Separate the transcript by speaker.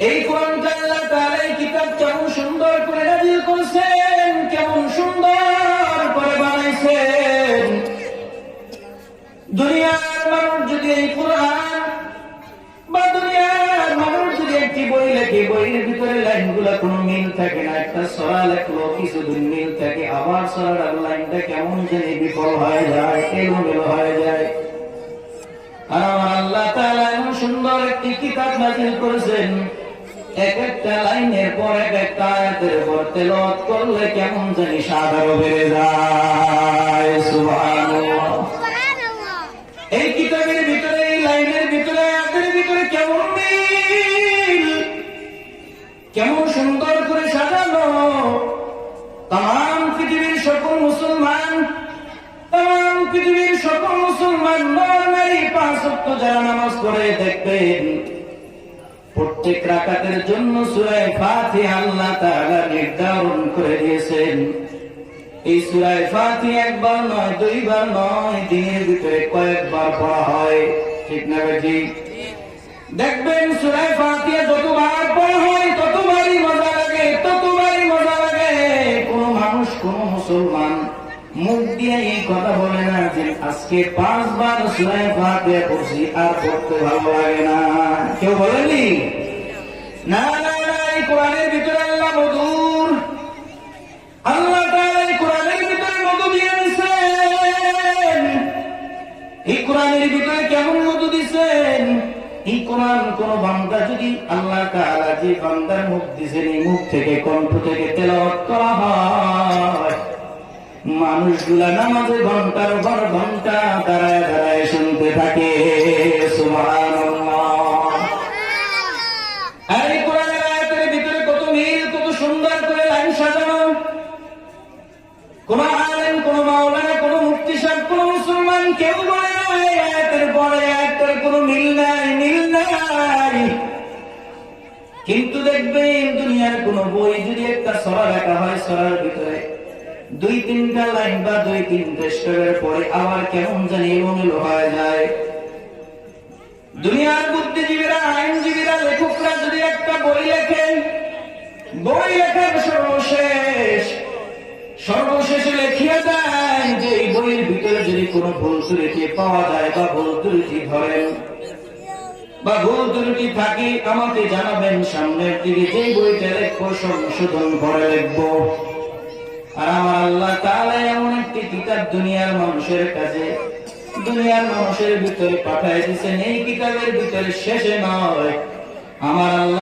Speaker 1: এই কোরআনটা আল্লাহ তাআলা এই কিতাব কেমন সুন্দর করে নাযিল করেছেন, কেমন সুন্দর করে বানাইছেন। দুনিয়ার মানুষ যদি এই কোরআন বা দুনিয়ার মানুষ যদি একটি বই লেখে, বইয়ের ভিতরে লাইনগুলা কোনো মিল থাকে না, একটা সূরা লেখলো কিছুদিন মিল থাকে, আবার সূরার লাইনটা কেমন জানি বিফল হয়ে যায়, এলোমেলো হয়ে যায়। আর আমার আল্লাহ তাআলা এমন সুন্দর একটি কিতাব নাযিল করেছেন, এক একটা লাইনের পর এক একটা আয়াতের পর তেলাওয়াত করলে কেমন জানি স্বাদ আরো বেড়ে যায়। সুবহানাল্লাহ। এই কিতাবের ভিতরে, এই লাইনের ভিতরে, আয়াতের ভিতরে কেমন মিল, কেমন সুন্দর করে সাজানো। তাম পৃথিবীর সকল মুসলমান, তাম পৃথিবীর সকল মুসলমান নর নারী 5 ওয়াক্ত যারা নামাজ পড়ে দেখবেন, প্রত্যেক রাকাতের জন্য সূরা ফাতিহা আল্লাহ তাআলা নির্ধারণ করে দিয়েছেন। এই সূরা ফাতিহা একবার নয়, দুইবার নয়, দিনের ভিতরে কয়েকবার পড়া হয়, ঠিক না বেটি? দেখবেন সূরা ফাতিহা যতবার পড়া হয় ততবারই মজা লাগে, ততবারই মজা লাগে। কোন মানুষ, কোন মুসলমান মুখ দিয়ে এই কথা বলে না যে আজকে 5 বার সূরা ফাতিহা পড়ছি আর পড়তে ভালো লাগে না। কেউ বলেনি? না না না, এই কোরআনের ভিতরে আল্লাহ মধুর, আল্লাহ তাআলা এই কোরআনের ভিতরে মধু দিয়ে দিয়েছেন। এই কোরআনের ভিতরে কেমন মধু দিয়েছেন? এই কোরআন কোন বান্দা যদি আল্লাহ তাআলা যে বান্দার মুখ দিয়েছেন, এই মুখ থেকে, কণ্ঠ থেকে তেলাওয়াত করা হয়, মানুষগুলা নামাজে ঘন্টার পর ঘন্টা দাঁড়ায় দাঁড়ায় শুনতে থাকে। সুবহানাল্লাহ। আর এই কোরআনের আয়াতের ভিতরে কত মিল, কত সুন্দর করে লাইন সাজানো। কোন আলেম, কোন মাওলানা, কোন মুফতি সাহেব, কোন মুসলমান কেউ বলে না এই আয়াতের পরে আয়াতের কোন মিল নাই, মিল নাই। কিন্তু দেখবেন দুনিয়ার কোন বই যদি একটা সূরা লেখা হয়, সূরার ভিতরে 2-3টা লাইন বা 2-3টা স্টেপের পরে আবার কেমন জানি এলোমেলো হয়ে যায়। দুনিয়ার বুদ্ধিজীবীরা, আইনজীবীরা, লেখকরা যদি একটা বই লেখেন, বই লেখার সর্বশেষে লিখিয়ে দেয় যে এই বইয়ের ভিতরে যদি কোনো ভুল ত্রুটি পাওয়া যায় বা ভুল ত্রুটি ধরেন বা ভুল ত্রুটি থাকে আমাকে জানাবেন, সামনের দিকে যে বইটা লিখবো সংশোধন করে লিখবো। আর আমার আল্লাহ তাআলা এমন একটি কিতাব দুনিয়ার মানুষের কাছে, দুনিয়ার মানুষের ভিতরে পাঠায় দিয়েছেন। এই কিতাবের ভিতরে শেষে নয়, আমার আল্লাহ